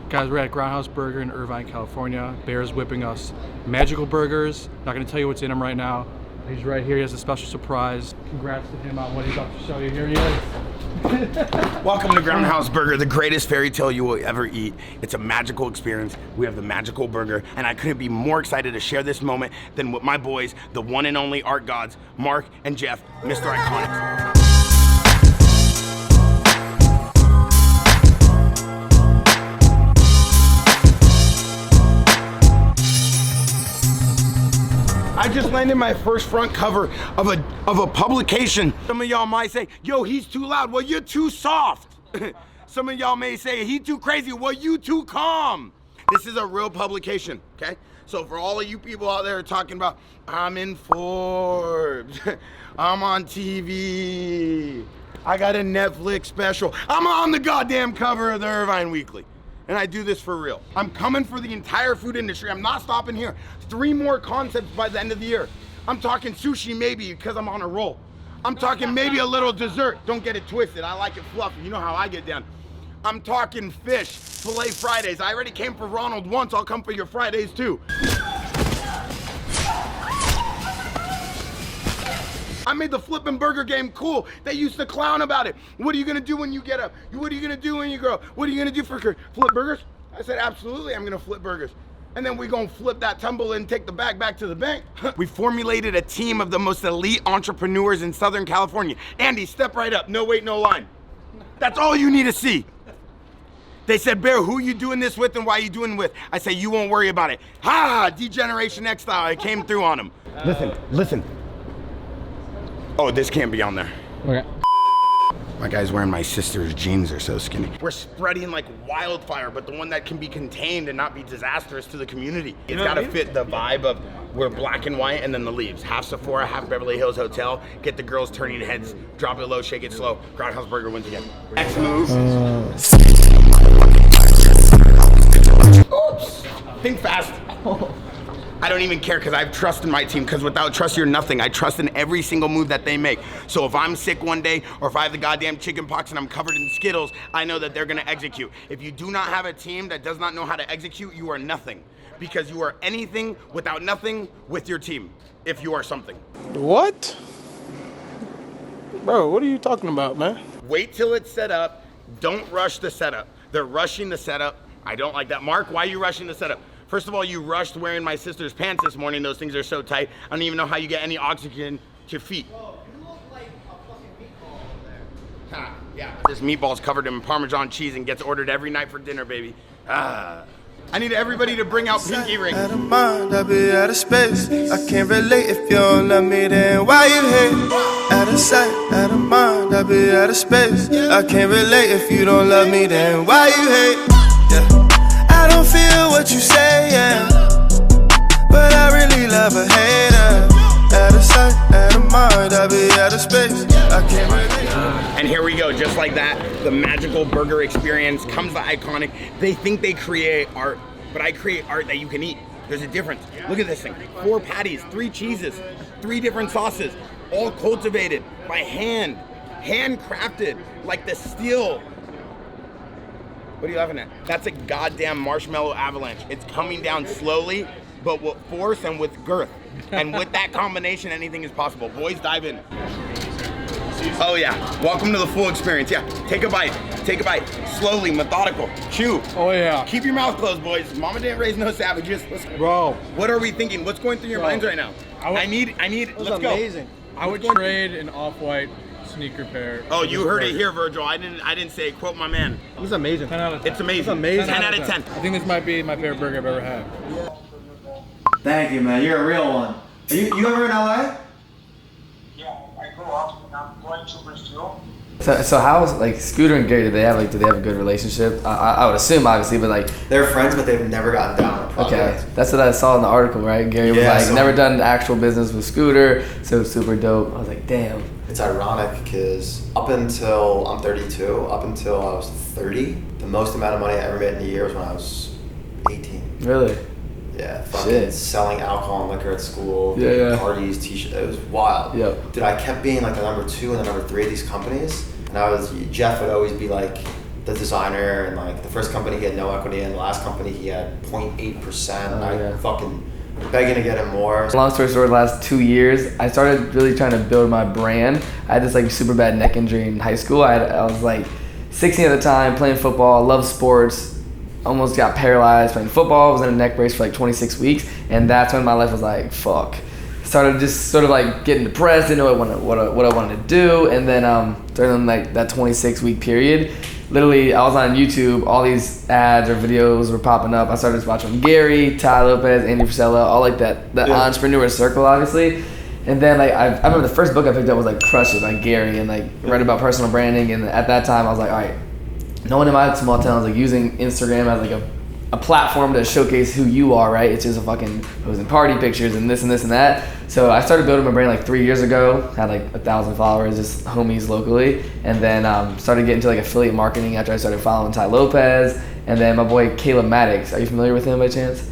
Guys, we're at Groundhouse Burger in Irvine, California. Bear's whipping us magical burgers. Not gonna tell you what's in them right now. He's right here, he has a special surprise. Congrats to him on what he's about to show you. Here he is. Welcome to Groundhouse Burger, the greatest fairy tale you will ever eat. It's a magical experience. We have the magical burger, and I couldn't be more excited to share this moment than with my boys, the one and only art gods, Mark and Jeff, Mr. Iconic. I just landed my first front cover of a publication. Some of y'all might say, yo, he's too loud. Well, you're too soft. Some of y'all may say, he too crazy. Well, you too calm. This is a real publication, okay? So for all of you people out there talking about, I'm in Forbes, I'm on TV, I got a Netflix special, I'm on the goddamn cover of the Irvine Weekly. And I do this for real. I'm coming for the entire food industry. I'm not stopping here. 3 more concepts by the end of the year. I'm talking sushi maybe because I'm on a roll. I'm talking maybe a little dessert. Don't get it twisted. I like it fluffy. You know how I get down. I'm talking fish, filet Fridays. I already came for Ronald once. I'll come for your Fridays too. I made the flipping burger game cool. They used to clown about it. What are you gonna do when you get up? What are you gonna do when you grow? What are you gonna do for flip burgers? I said, absolutely, I'm gonna flip burgers. And then we gonna flip that tumble and take the bag back to the bank. We formulated a team of the most elite entrepreneurs in Southern California. Andy, step right up, no wait, no line. That's all you need to see. They said, Bear, who you doing this with and why you doing it with? I say, you won't worry about it. Ha, D-Generation X style, I came through on them. Listen. Oh, this can't be on there. Okay. My guy's wearing my sister's jeans, they're so skinny. We're spreading like wildfire, but the one that can be contained and not be disastrous to the community. It's gotta fit the vibe of we're black and white and then the leaves. Half Sephora, half Beverly Hills Hotel. Get the girls turning heads, drop it low, shake it slow. Groundhouse Burger wins again. Next move. Oops. Think fast. I don't even care because I have trust in my team, because without trust, you're nothing. I trust in every single move that they make. So if I'm sick one day, or if I have the goddamn chicken pox and I'm covered in Skittles, I know that they're gonna execute. If you do not have a team that does not know how to execute, you are nothing. Because you are anything without nothing with your team, if you are something. What? Bro, what are you talking about, man? Wait till it's set up. Don't rush the setup. They're rushing the setup. I don't like that. Mark, why are you rushing the setup? First of all, you rushed wearing my sister's pants this morning. Those things are so tight. I don't even know how you get any oxygen to your feet. Bro, you look like a fucking meatball over there. Ha, yeah. This meatball's covered in Parmesan cheese and gets ordered every night for dinner, baby. Ah. I need everybody to bring out pinky rings. Out of mind, I be out of space. I can't relate if you don't love me, then why you hate? Out of sight, out of mind, I be out of space. I can't relate if you don't love me, then why you hate? Yeah. I don't feel what you say, yeah, but I really love a hater. Out of sight, out of mind, I be out of space. I can't relate. And here we go, just like that, the magical burger experience comes to Iconic. They think they create art, but I create art that you can eat. There's a difference. Look at this thing. 4 patties, 3 cheeses, 3 different sauces, all cultivated by hand, handcrafted, like the steel. What are you laughing at? That's a goddamn marshmallow avalanche. It's coming down slowly, but with force and with girth. And with that combination, anything is possible. Boys, dive in. Oh yeah, welcome to the full experience. Yeah, take a bite, slowly, methodical, chew. Oh yeah. Keep your mouth closed, boys. Mama didn't raise no savages. Bro. What are we thinking? What's going through your minds right now? I need, let's go. Amazing. I would trade an off-white sneaker pair. Oh, you heard it here, Virgil. I didn't say, quote my man. It was amazing. 10 out of 10. It's amazing. It's amazing. 10 out of 10. I think this might be my favorite burger I've ever had. Thank you, man. You're a real one. You ever in LA? Yeah, I grew up and I'm going to Brazil. So how is like Scooter and Gary? Do they have a good relationship? I would assume, obviously, but like They're friends, but they've never gotten down on a project. okay, that's what I saw in the article, right? Gary was like never done actual business with Scooter, so super dope. I was like, damn. It's ironic because up until I'm 32, up until I was 30, the most amount of money I ever made in a year was when I was 18. Really? Yeah, fucking Shit. selling alcohol and liquor at school, Yeah. parties, t-shirts. It was wild. Yep. Dude, I kept being like the number 2 and the number 3 of these companies, and Jeff would always be like the designer, and like the first company he had no equity in, the last company he had 0.8%. I fucking begging to get him more. Long story short, the last 2 years, I started really trying to build my brand. I had this like super bad neck injury in high school. I was like 16 at the time, playing football, loved sports, almost got paralyzed playing football, was in a neck brace for like 26 weeks, and that's when my life was like, fuck. Started just sort of like getting depressed, didn't know what I wanted to do, and then during like that 26-week period, literally I was on YouTube, all these ads or videos were popping up. I started watching Gary, Ty Lopez, Andy Frisella, all like that entrepreneur circle, obviously. And then like I remember the first book I picked up was like Crush It by Gary, and like read about personal branding. And at that time I was like, all right, no one in my small town is like using Instagram as like a platform to showcase who you are, right? It's just a fucking posting party pictures and this and this and that. So I started building my brand like 3 years ago, had like 1,000 followers, just homies locally, and then started getting into like affiliate marketing after I started following Ty Lopez, and then my boy Caleb Maddox. Are you familiar with him by chance?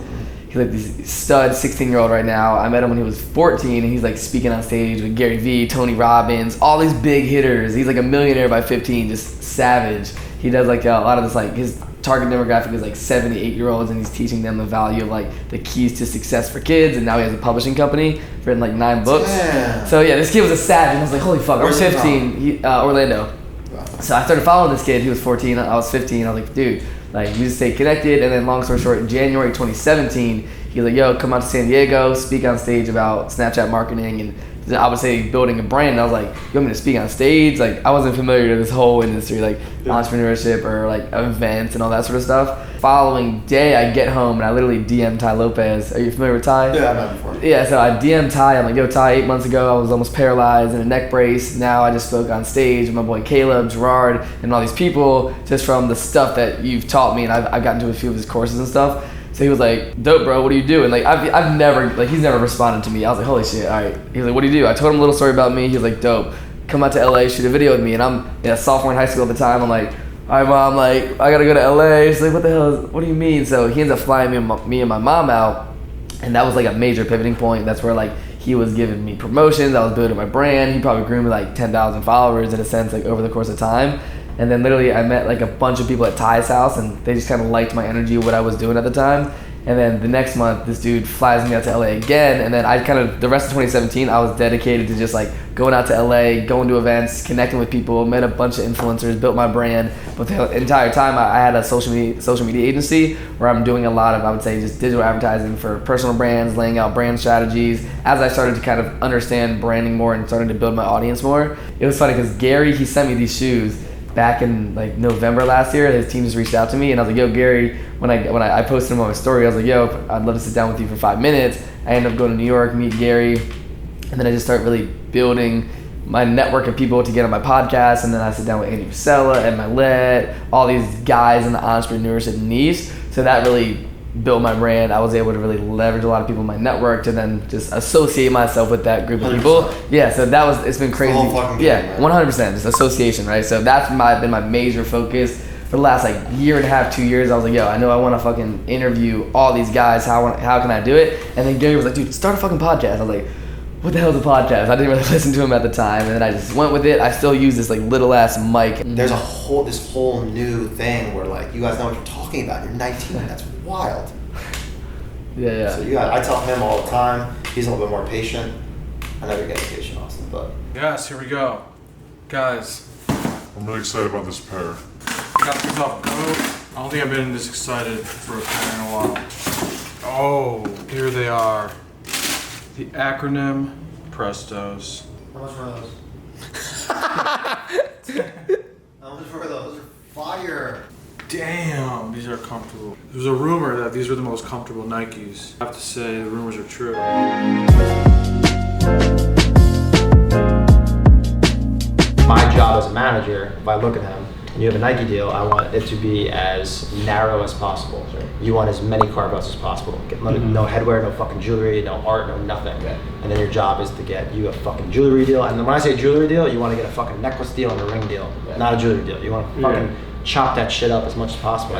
He's like this stud 16-year-old right now. I met him when he was 14, and he's like speaking on stage with Gary Vee, Tony Robbins, all these big hitters. He's like a millionaire by 15, just savage. He does like a lot of this, like his target demographic is like 7 to 8-year-olds, and he's teaching them the value of like the keys to success for kids. And now he has a publishing company, written like 9 books. Damn. So yeah, this kid was a savage, and I was like, holy fuck. Where's I was 15, Orlando. Wow. So I started following this kid. He was 14, I was 15. I was like, dude, like we just stay connected. And then long story short, in January 2017, he was like, yo, come out to San Diego, speak on stage about Snapchat marketing, and I would say building a brand. And I was like, you want me to speak on stage? Like I wasn't familiar with this whole industry, like entrepreneurship or like events and all that sort of stuff. Following day, I get home and I literally DM Ty Lopez. Are you familiar with Ty? Yeah, I met him before. Yeah, so I DM Ty. I'm like, yo, Ty, 8 months ago, I was almost paralyzed in a neck brace. Now I just spoke on stage with my boy Caleb, Gerard, and all these people just from the stuff that you've taught me. And I've gotten to a few of his courses and stuff. So he was like, dope, bro, what do you do? And like, I've never, like, he's never responded to me. I was like, holy shit, all right. He was like, what do you do? I told him a little story about me. He was like, dope, come out to LA, shoot a video with me. And I'm a sophomore in high school at the time. I'm like, all right, mom, like, I gotta go to LA. She's like, what do you mean? So he ends up flying me and my mom out. And that was like a major pivoting point. That's where like he was giving me promotions. I was building my brand. He probably grew me like 10,000 followers in a sense, like over the course of time. And then literally I met like a bunch of people at Ty's house, and they just kind of liked my energy, what I was doing at the time. And then the next month, this dude flies me out to LA again. And then I kind of, the rest of 2017, I was dedicated to just like going out to LA, going to events, connecting with people, met a bunch of influencers, built my brand. But the entire time I had a social media agency where I'm doing a lot of, I would say, just digital advertising for personal brands, laying out brand strategies. As I started to kind of understand branding more and starting to build my audience more, it was funny because Gary, he sent me these shoes back in like November last year. His team just reached out to me, and I was like, yo, Gary, when I posted him on my story, I was like, yo, I'd love to sit down with you for 5 minutes. I ended up going to New York, meet Gary, and then I just started really building my network of people to get on my podcast. And then I sit down with Andy Frisella, Ed Milet, all these guys in the entrepreneurship niche. So that really built my brand. I was able to really leverage a lot of people in my network to then just associate myself with that group of 100%. People. Yeah, so that was, it's been crazy. The whole fucking game, 100%, just association, right? So that's been my major focus for the last like year and a half, 2 years. I was like, yo, I know I want to fucking interview all these guys. How can I do it? And then Gary was like, dude, start a fucking podcast. I was like, what the hell is a podcast? I didn't really listen to him at the time, and then I just went with it. I still use this like little ass mic. There's this whole new thing where like you guys know what you're talking about. You're 19. That's wild. Yeah. So I tell him all the time. He's a little bit more patient. I know you're getting patient, Austin, but Yes, here we go, guys. I'm really excited about this pair. Got this off coat. I don't think I've been this excited for a pair in a while. Oh, here they are. The acronym Prestos. how much were those? How much were those? Those are fire. Damn, these are comfortable. There's a rumor that these are the most comfortable Nikes. I have to say, the rumors are true. My job as a manager, if I look at him and you have a Nike deal, I want it to be as narrow as possible. You want as many carve outs as possible. No headwear, no fucking jewelry, no art, no nothing. And then your job is to get you a fucking jewelry deal. And then when I say jewelry deal, you want to get a fucking necklace deal and a ring deal, not a jewelry deal. You want to fucking chop that shit up as much as possible.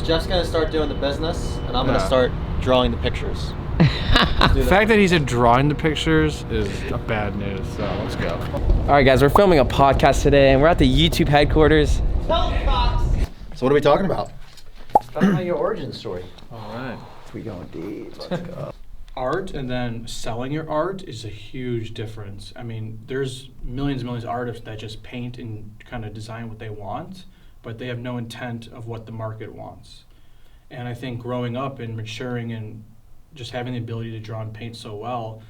Jeff's gonna start doing the business, and I'm gonna start drawing the pictures. The fact that he said drawing the pictures is a bad news, so let's go. All right, guys, we're filming a podcast today, and we're at the YouTube headquarters. So what are we talking about? Talking about your origin story. All right. We going deep. Let's go. Art and then selling your art is a huge difference. I mean, there's millions and millions of artists that just paint and kind of design what they want, but they have no intent of what the market wants. And I think growing up and maturing and just having the ability to draw and paint so well,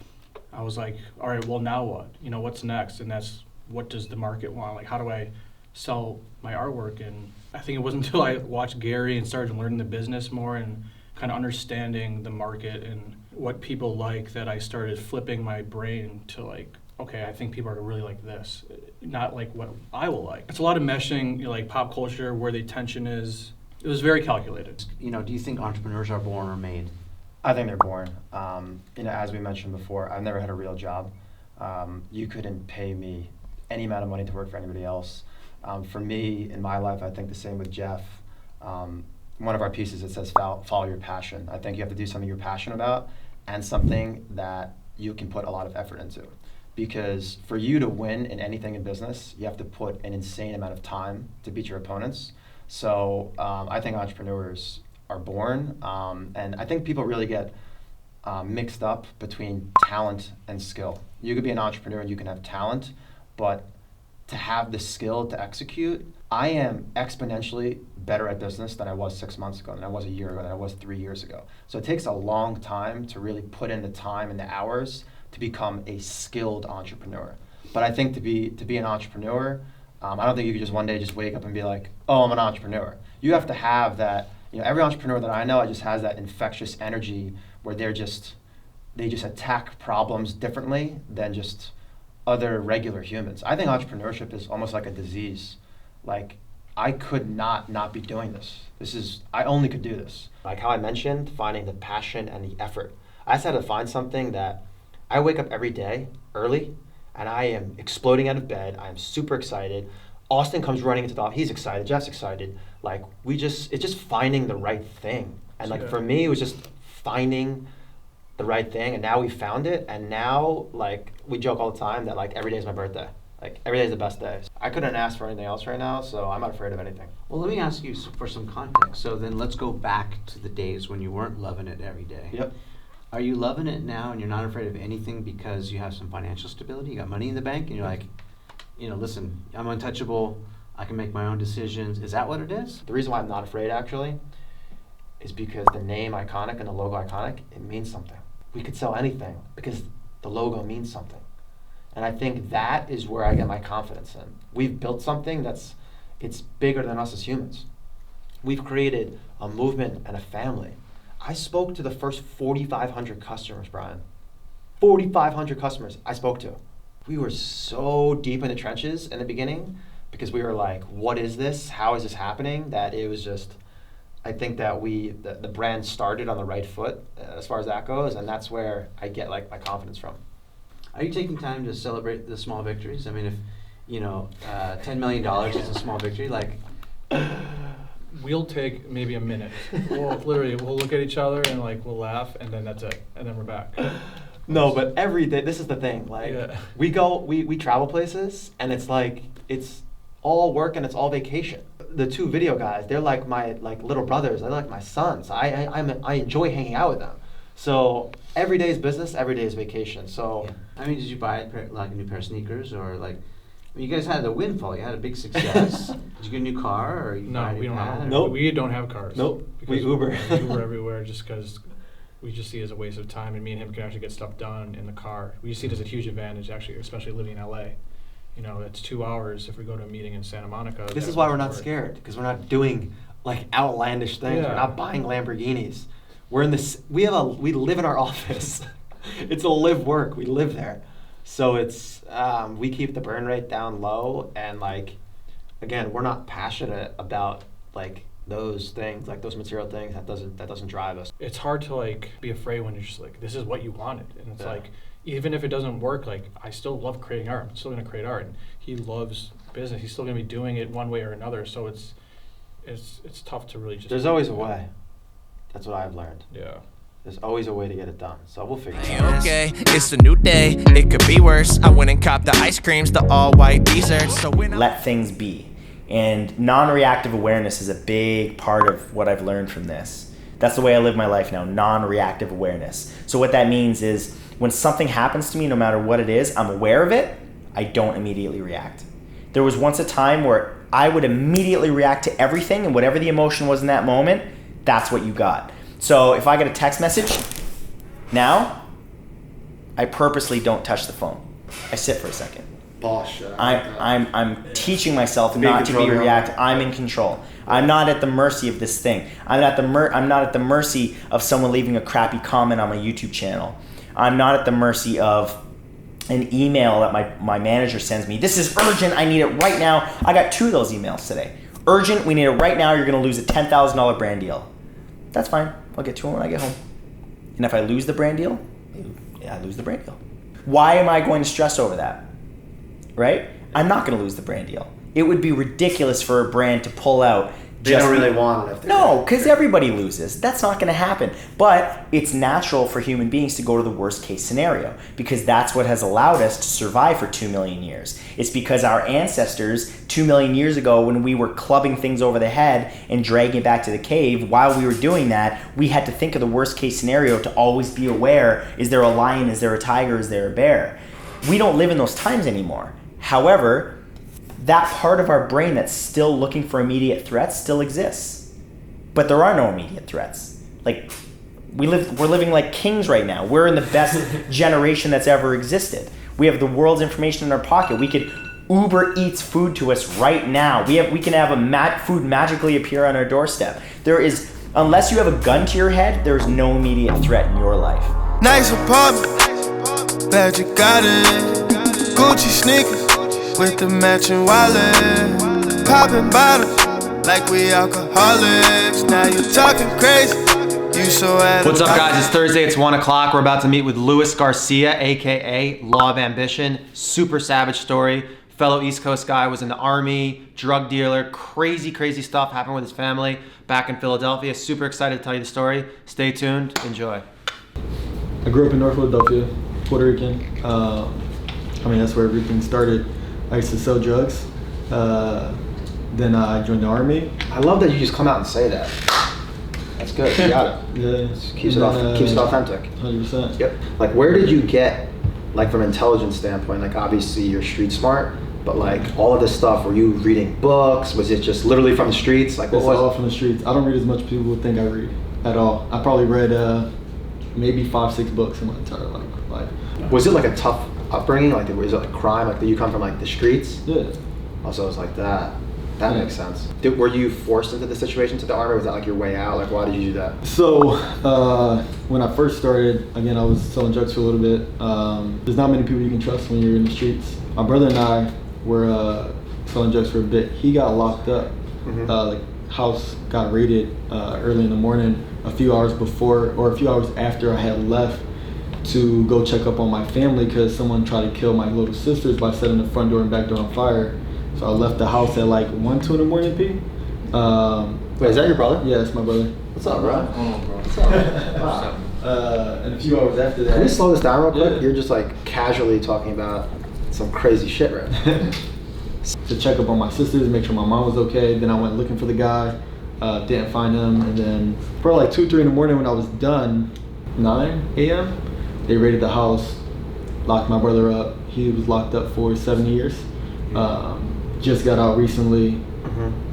I was like, all right, well, now what? You know, what's next? And that's, what does the market want? Like, how do I sell my artwork? And I think it wasn't until I watched Gary and started learning the business more and kind of understanding the market and what people like that I started flipping my brain to like, okay, I think people are really like this, not like what I will like. It's a lot of meshing, you know, like pop culture, where the attention is. It was very calculated. You know, do you think entrepreneurs are born or made? I think they're born. You know, as we mentioned before, I've never had a real job. You couldn't pay me any amount of money to work for anybody else. For me, in my life, I think the same with Jeff. One of our pieces, it says follow your passion. I think you have to do something you're passionate about and something that you can put a lot of effort into. Because for you to win in anything in business, you have to put an insane amount of time to beat your opponents. So I think entrepreneurs are born, and I think people really get mixed up between talent and skill. You could be an entrepreneur and you can have talent, but to have the skill to execute, I am exponentially better at business than I was 6 months ago, than I was a year ago, than I was 3 years ago. So it takes a long time to really put in the time and the hours to become a skilled entrepreneur. But I think to be an entrepreneur, I don't think you could just one day just wake up and be like, oh, I'm an entrepreneur. You have to have that, you know, every entrepreneur that I know just has that infectious energy where they just attack problems differently than just other regular humans. I think entrepreneurship is almost like a disease. Like, I could not be doing this. I only could do this. Like how I mentioned, finding the passion and the effort. I just had to find something that I wake up every day early and I am exploding out of bed. I'm super excited. Austin comes running into the office. He's excited. Jeff's excited. Like, it's just finding the right thing. And like, for me, it was just finding the right thing, and now we found it, and now, like, we joke all the time that, like, every day is my birthday. Like, every day is the best day. I couldn't ask for anything else right now, so I'm not afraid of anything. Well, let me ask you for some context. So then let's go back to the days when you weren't loving it every day. Yep. Are you loving it now and you're not afraid of anything because you have some financial stability, you got money in the bank, and you're like, you know, listen, I'm untouchable, I can make my own decisions. Is that what it is? The reason why I'm not afraid, actually, is because the name Iconic and the logo Iconic, it means something. We could sell anything because the logo means something. And I think that is where I get my confidence in. We've built something it's bigger than us as humans. We've created a movement and a family. I spoke to the first 4,500 customers, Brian. 4,500 customers I spoke to. We were so deep in the trenches in the beginning because we were like, what is this? How is this happening? That it was just, I think that the brand started on the right foot as far as that goes, and that's where I get like my confidence from. Are you taking time to celebrate the small victories? I mean, if, you know, $10 million is a small victory, like... We'll take maybe a minute. We'll look at each other and like we'll laugh, and then that's it, and then we're back. No, but every day, this is the thing. Like, we travel places, and it's like it's all work and it's all vacation. The two video guys, they're like my little brothers. They're like my sons. I enjoy hanging out with them. So every day is business, every day is vacation. So yeah. I mean, did you buy like a new pair of sneakers, or like? You guys had a windfall. You had a big success. Did you get a new car, or you no? We don't have. Nope. We don't have cars. Nope. We Uber. We Uber everywhere just because we just see it as a waste of time, and me and him can actually get stuff done in the car. We see it as a huge advantage, actually, especially living in LA. You know, it's 2 hours if we go to a meeting in Santa Monica. This is why we're not scared, because we're not doing like outlandish things. Yeah. We're not buying Lamborghinis. We're in this. We live in our office. It's a live work. We live there. So it's we keep the burn rate down low, and like, again, we're not passionate about like those things, like those material things. That doesn't drive us. It's hard to like be afraid when you're just like, this is what you wanted, and it's like, even if it doesn't work, like I still love creating art. I'm still gonna create art, and he loves business. He's still gonna be doing it one way or another. So it's tough to really just. There's always a way. That's what I've learned. Yeah. There's always a way to get it done. So we'll figure it out. Okay, it's a new day. It could be worse. I went and copped the ice creams, the all-white desserts. So when let things be. And non-reactive awareness is a big part of what I've learned from this. That's the way I live my life now, non-reactive awareness. So what that means is when something happens to me, no matter what it is, I'm aware of it, I don't immediately react. There was once a time where I would immediately react to everything, and whatever the emotion was in that moment, that's what you got. So if I get a text message, now, I purposely don't touch the phone. I sit for a second. Bullshit. I'm teaching myself not to be reactive. I'm in control. I'm not at the mercy of this thing. I'm not at the mercy of someone leaving a crappy comment on my YouTube channel. I'm not at the mercy of an email that my manager sends me. This is urgent. I need it right now. I got 2 of those emails today. Urgent. We need it right now. You're going to lose a $10,000 brand deal. That's fine. I'll get to them when I get home. And if I lose the brand deal, yeah, I lose the brand deal. Why am I going to stress over that? Right? I'm not going to lose the brand deal. It would be ridiculous for a brand to pull out. They don't really want it. No, because everybody loses. That's not going to happen. But it's natural for human beings to go to the worst case scenario because that's what has allowed us to survive for 2 million years. It's because our ancestors 2 million years ago, when we were clubbing things over the head and dragging it back to the cave, while we were doing that, we had to think of the worst case scenario to always be aware. Is there a lion? Is there a tiger? Is there a bear? We don't live in those times anymore. However, that part of our brain that's still looking for immediate threats still exists. But there are no immediate threats. Like, we're living like kings right now. We're in the best generation that's ever existed. We have the world's information in our pocket. We could Uber Eats food to us right now. We can have food magically appear on our doorstep. There is, unless you have a gun to your head, there's no immediate threat in your life. Nice apartment, glad you got it. Gucci sneakers with the matching wallet. Popping bottles like we alcoholics. Now you talking crazy. You so out of What's up, guys? It's Thursday. It's 1 o'clock. We're about to meet with Luis Garcia, aka Law of Ambition. Super savage story. Fellow East Coast guy, was in the army, drug dealer, crazy stuff happened with his family back in Philadelphia. Super excited to tell you the story. Stay tuned. Enjoy. I grew up in North Philadelphia, Puerto Rican. That's where everything started. I used to sell drugs. Then I joined the army. I love that you just come out and say that. That's good. You got it. Yeah. Keeps it authentic. 100%. Yep. Like, where did you get, like, from an intelligence standpoint, like, obviously you're street smart, but like all of this stuff, were you reading books? Was it just literally from the streets? Like, what was all from the streets. I don't read as much as people think I read at all. I probably read maybe 5-6 books in my entire life. Was it like a tough upbringing? Like, was it like crime? Like, did you come from like the streets? Yeah. Also, it was like that. That makes sense. Were you forced into the situation to the army? Was that like your way out? Like, why did you do that? So, when I first started, again, I was selling drugs for a little bit. There's not many people you can trust when you're in the streets. My brother and I were selling drugs for a bit. He got locked up. House got raided early in the morning, a few hours before or a few hours after I had left to go check up on my family because someone tried to kill my little sisters by setting the front door and back door on fire. So I left the house at like 1-2 in the morning, P. Wait, is that your brother? Yeah, it's my brother. What's up, bro? What's up? And a few hours after that. Can we slow this down real quick? Yeah. You're just like casually talking about some crazy shit right now. To check up on my sisters, make sure my mom was okay. Then I went looking for the guy, didn't find him. And then probably like 2-3 in the morning when I was done, 9 a.m., they raided the house, locked my brother up. He was locked up for 7 years. Just got out recently.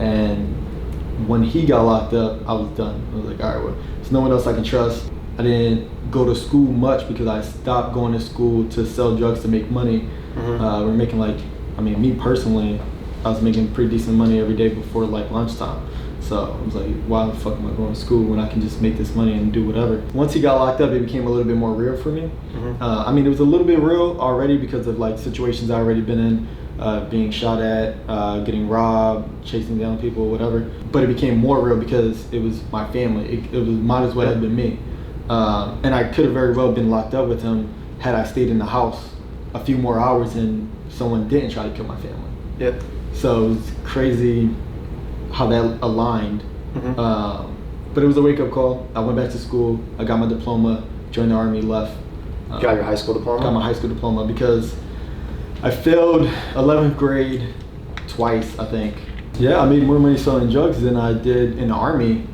And when he got locked up, I was done. I was like, all right, well, there's no one else I can trust. I didn't go to school much because I stopped going to school to sell drugs to make money. We're making like, me personally, I was making pretty decent money every day before like lunchtime. So I was like, why the fuck am I going to school when I can just make this money and do whatever? Once he got locked up, it became a little bit more real for me. It was a little bit real already because of like situations I already been in, being shot at, getting robbed, chasing down people, whatever. But it became more real because it was my family. It might as well have been me. And I could have very well been locked up with him had I stayed in the house a few more hours and someone didn't try to kill my family. Yep. So it was crazy how that aligned. But it was a wake-up call. I went back to school. I got my diploma, joined the Army, left. You got your high school diploma? Got my high school diploma because I failed 11th grade twice, I think. Yeah, I made more money selling drugs than I did in the Army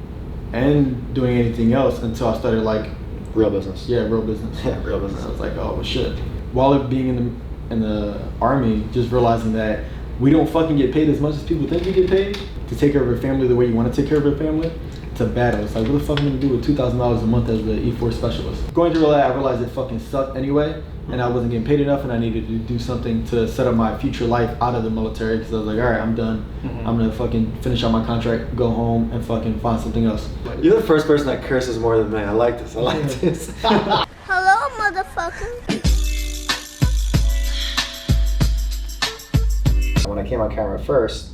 and doing anything else until I started like real business. Yeah, real business. Yeah, real business. I was like, oh well, shit. While being in the Army, just realizing that we don't fucking get paid as much as people think we get paid to take care of your family the way you want to take care of your family. It's a battle. It's like, what the fuck am I gonna do with $2,000 a month as the E4 specialist? Going through all that, I realized it fucking sucked anyway, and I wasn't getting paid enough, and I needed to do something to set up my future life out of the military, because I was like, all right, I'm done. I'm gonna fucking finish out my contract, go home, and fucking find something else. You're the first person that curses more than me. I like this. I like this. Hello, motherfucker. When I came on camera first,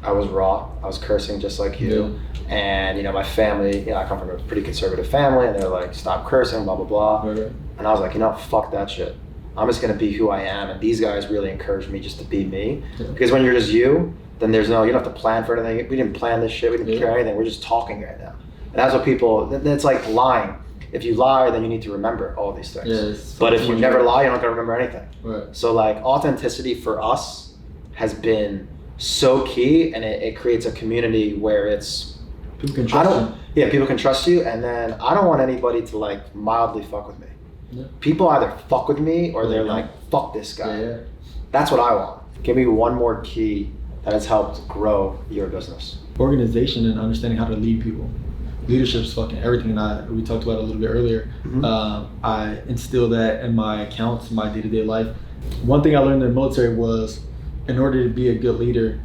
I was raw. I was cursing just like you. Yeah. And, you know, my family, you know, I come from a pretty conservative family, and they're like, stop cursing, blah, blah, blah. Right. And I was like, you know, fuck that shit. I'm just going to be who I am. And these guys really encouraged me just to be me. Yeah. Because when you're just you, then you don't have to plan for anything. We didn't plan this shit. We didn't care anything. We're just talking right now. And that's what people, it's like lying. If you lie, then you need to remember all these things. Yes. But if you never lie, you're not going to remember anything. Right. So like authenticity for us has been so key, and it creates a community where it's people can trust you. Yeah, people can trust you, and then I don't want anybody to like mildly fuck with me. Yeah. People either fuck with me or they're like, fuck this guy. Yeah. That's what I want. Give me one more key that has helped grow your business. Organization and understanding how to lead people. Leadership is fucking everything, and we talked about it a little bit earlier. Mm-hmm. I instill that in my accounts, my day-to-day life. One thing I learned in the military was, in order to be a good leader,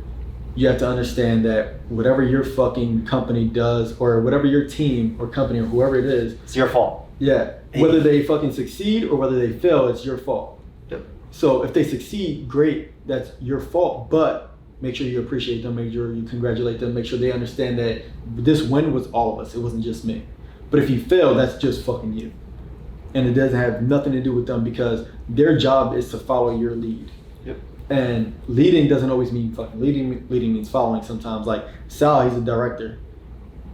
you have to understand that whatever your fucking company does, or whatever your team or company or whoever it is, it's your fault. Yeah. Whether they fucking succeed or whether they fail, it's your fault. Yep. So if they succeed, great, that's your fault. But make sure you appreciate them, make sure you congratulate them, make sure they understand that this win was all of us, it wasn't just me. But if you fail, that's just fucking you. And it doesn't have nothing to do with them, because their job is to follow your lead. Yep. And leading doesn't always mean fucking leading. Leading means following sometimes. Like Sal, he's a director.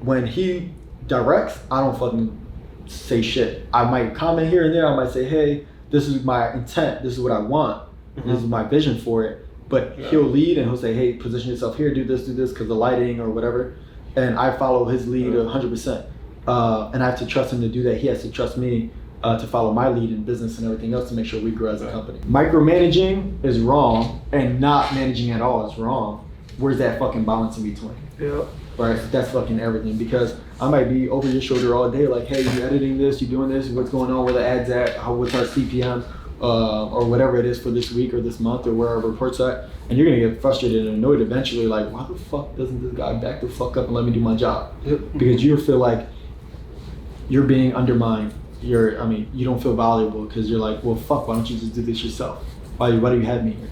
When he directs, I don't fucking say shit. I might comment here and there. I might say, hey, this is my intent. This is what I want. Mm-hmm. This is my vision for it. But he'll lead and he'll say, hey, position yourself here, do this, because the lighting or whatever. And I follow his lead 100%. And I have to trust him to do that. He has to trust me to follow my lead in business and everything else to make sure we grow as a company. Micromanaging is wrong, and not managing at all is wrong. Where's that fucking balance in between? Yeah. Right? That's fucking everything, because I might be over your shoulder all day like, hey, you editing this, you doing this, what's going on, where the ads at, what's our CPM, or whatever it is for this week or this month or where our report's at, and you're gonna get frustrated and annoyed eventually, like, why the fuck doesn't this guy back the fuck up and let me do my job? Yep. Because you feel like you're being undermined. You don't feel valuable, because you're like, well, fuck, why don't you just do this yourself? Why do you have me here?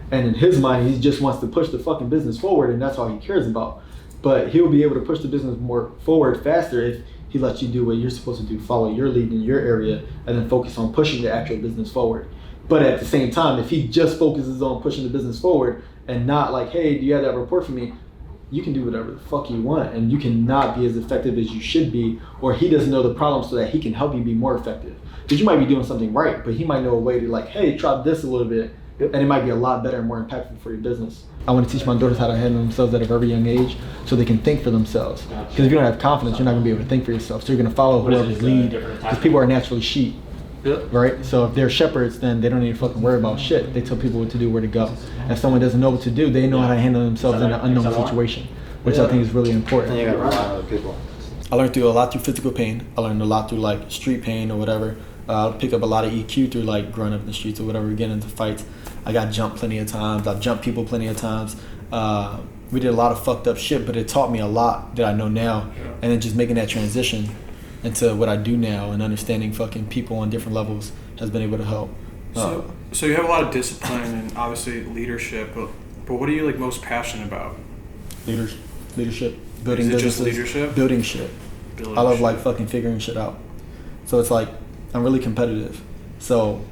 And in his mind, he just wants to push the fucking business forward, and that's all he cares about. But he'll be able to push the business more forward faster if he lets you do what you're supposed to do, follow your lead in your area, and then focus on pushing the actual business forward. But at the same time, if he just focuses on pushing the business forward and not like, hey, do you have that report for me? You can do whatever the fuck you want, and you cannot be as effective as you should be, or he doesn't know the problem so that he can help you be more effective. Because you might be doing something right, but he might know a way to like, hey, try this a little bit, and it might be a lot better and more impactful for your business. I want to teach my daughters how to handle themselves at a very young age so they can think for themselves. Because if you don't have confidence, you're not going to be able to think for yourself. So you're going to follow whoever's lead, because people are naturally sheep. Yep. Right? So if they're shepherds, then they don't need to fucking worry about shit. They tell people what to do, where to go. If someone doesn't know what to do, they know how to handle themselves in an unknown situation, which I think is really important. And you got to rely on other people. I learned a lot through physical pain. I learned a lot through like street pain or whatever. I picked up a lot of EQ through like growing up in the streets or whatever, getting into fights. I got jumped plenty of times. I've jumped people plenty of times. We did a lot of fucked up shit, but it taught me a lot that I know now. And then just making that transition into what I do now and understanding fucking people on different levels has been able to help. So you have a lot of discipline and obviously leadership, but what are you like most passionate about? Leadership, building businesses. Is it just leadership? Building shit. I love like fucking figuring shit out. So it's like, I'm really competitive. So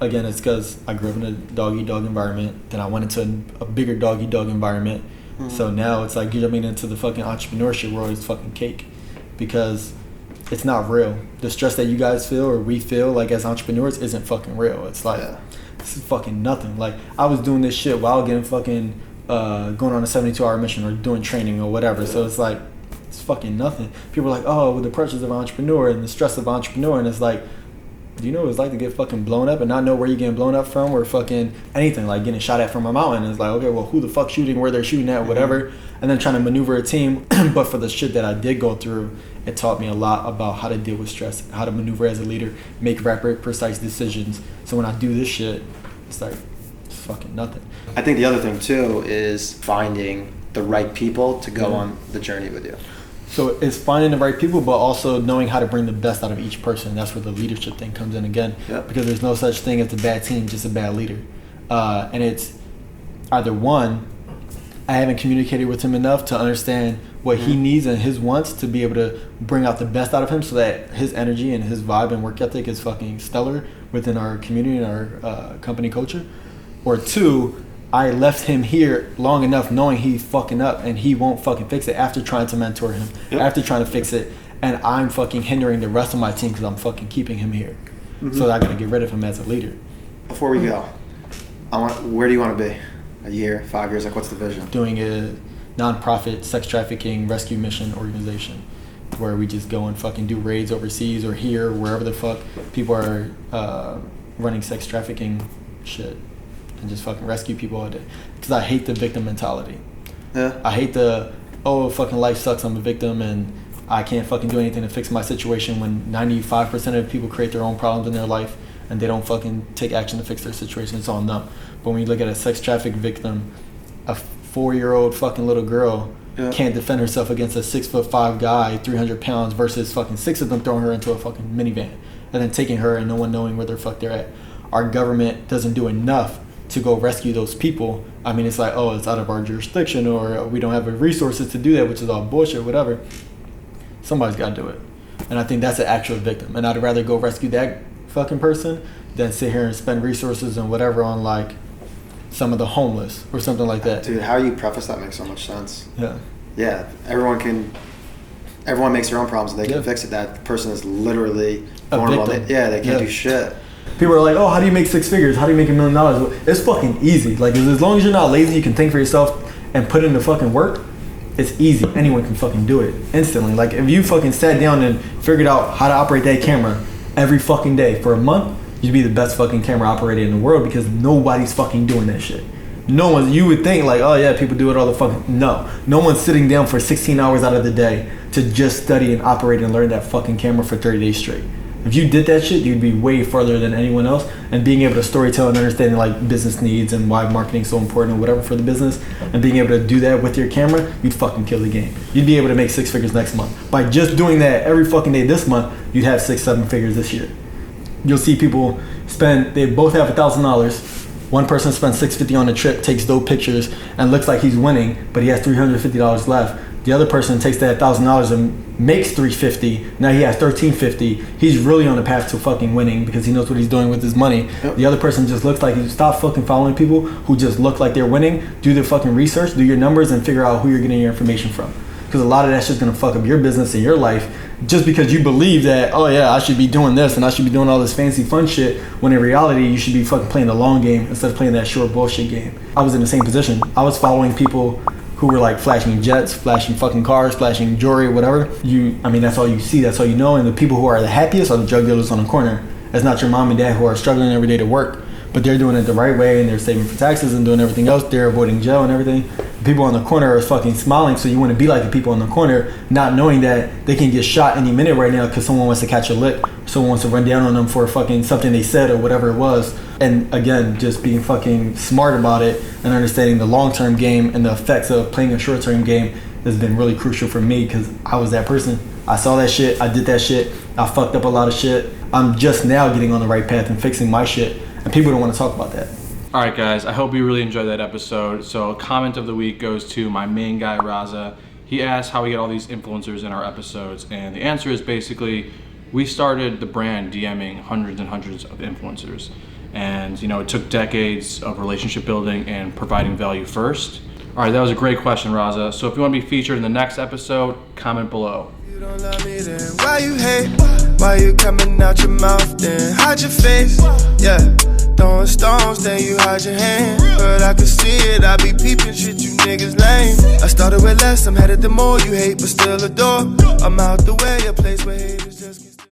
again, it's because I grew up in a dog-eat-dog environment. Then I went into a bigger dog-eat-dog environment So now it's like jumping into the fucking entrepreneurship world is fucking cake, because it's not real. The stress that you guys feel or we feel like as entrepreneurs isn't fucking real. It's like this is fucking nothing. Like I was doing this shit while getting fucking going on a 72-hour mission or doing training or whatever. So it's like it's fucking nothing. People are like, oh, with the pressures of an entrepreneur and the stress of an entrepreneur, and it's like, do you know what it's like to get fucking blown up and not know where you're getting blown up from, or fucking anything, like getting shot at from a mountain? And it's like, okay, well, who the fuck shooting, where they're shooting at, whatever. And then trying to maneuver a team. But for the shit that I did go through, it taught me a lot about how to deal with stress, how to maneuver as a leader, make rapid, precise decisions. So when I do this shit, it's like, it's fucking nothing. I think the other thing too is finding the right people to go on the journey with you. So it's finding the right people, but also knowing how to bring the best out of each person. That's where the leadership thing comes in again. Because there's no such thing as a bad team, just a bad leader. And it's either one, I haven't communicated with him enough to understand what he needs and his wants to be able to bring out the best out of him, so that his energy and his vibe and work ethic is fucking stellar within our community and our company culture. Or two, I left him here long enough knowing he's fucking up and he won't fucking fix it after trying to mentor him, after trying to fix it, and I'm fucking hindering the rest of my team because I'm fucking keeping him here. So I gotta get rid of him as a leader. Before we go, where do you want to be? A year, 5 years? Like, what's the vision? Doing a non-profit sex trafficking rescue mission organization where we just go and fucking do raids overseas or here, wherever the fuck people are running sex trafficking shit, and just fucking rescue people all day. Because I hate the victim mentality. I hate the, oh, fucking life sucks, I'm a victim and I can't fucking do anything to fix my situation, when 95% of people create their own problems in their life and they don't fucking take action to fix their situation. It's on them. But when you look at a sex traffic victim, a 4-year-old fucking little girl can't defend herself against a 6'5" guy, 300 pounds, versus fucking 6 of them throwing her into a fucking minivan and then taking her and no one knowing where the fuck they're at. Our government doesn't do enough to go rescue those people. I mean, it's like, oh, it's out of our jurisdiction, or we don't have the resources to do that, which is all bullshit, whatever. Somebody's got to do it. And I think that's an actual victim. And I'd rather go rescue that fucking person than sit here and spend resources and whatever on like some of the homeless or something like that. Dude, how you preface that makes so much sense. Yeah. Everyone makes their own problems and they can fix it. That person is literally a vulnerable. victim. They can't do shit. People are like, oh, how do you make 6 figures? How do you make $1 million? It's fucking easy. Like, as long as you're not lazy, you can think for yourself and put in the fucking work. It's easy. Anyone can fucking do it instantly. Like, if you fucking sat down and figured out how to operate that camera every fucking day for a month, you'd be the best fucking camera operator in the world, because nobody's fucking doing that shit. No one. You would think like, oh yeah, people do it all the fucking. No one's sitting down for 16 hours out of the day to just study and operate and learn that fucking camera for 30 days straight. If you did that shit, you'd be way further than anyone else. And being able to storytell and understanding like business needs and why marketing is so important or whatever for the business, and being able to do that with your camera, you'd fucking kill the game. You'd be able to make 6 figures next month. By just doing that every fucking day this month, you'd have 6-7 figures this year. You'll see people they both have $1,000. One person spends $650 on a trip, takes dope pictures, and looks like he's winning, but he has $350 left. The other person takes that $1,000 and makes $350. Now he has $1,350. He's really on the path to fucking winning because he knows what he's doing with his money. The other person just looks like he stop fucking following people who just look like they're winning. Do the fucking research, do your numbers, and figure out who you're getting your information from. Because a lot of that shit's gonna fuck up your business and your life just because you believe that, oh yeah, I should be doing this and I should be doing all this fancy fun shit, when in reality you should be fucking playing the long game instead of playing that short bullshit game. I was in the same position. I was following people who were like flashing jets, flashing fucking cars, flashing jewelry, whatever. That's all you see, that's all you know. And the people who are the happiest are the drug dealers on the corner. It's not your mom and dad who are struggling every day to work, but they're doing it the right way and they're saving for taxes and doing everything else. They're avoiding jail and everything. The people on the corner are fucking smiling, so you want to be like the people on the corner, not knowing that they can get shot any minute right now because someone wants to catch a lick, someone wants to run down on them for fucking something they said or whatever it was. And again, just being fucking smart about it and understanding the long-term game and the effects of playing a short-term game has been really crucial for me, because I was that person. I saw that shit, I did that shit, I fucked up a lot of shit. I'm just now getting on the right path and fixing my shit, and people don't want to talk about that. All right, guys, I hope you really enjoyed that episode. So comment of the week goes to my main guy, Raza. He asked how we get all these influencers in our episodes, and the answer is basically we started the brand DMing hundreds and hundreds of influencers. And, it took decades of relationship building and providing value first. All right, that was a great question, Raza. So if you want to be featured in the next episode, comment below. You don't love me, then why you hate? Why you coming out your mouth, then hide your face? Yeah, throwing stones, then you hide your hand. But I can see it, I be peeping shit, you niggas lame. I started with less, I'm headed to more, you hate but still adore. I'm out the way, a place where haters just get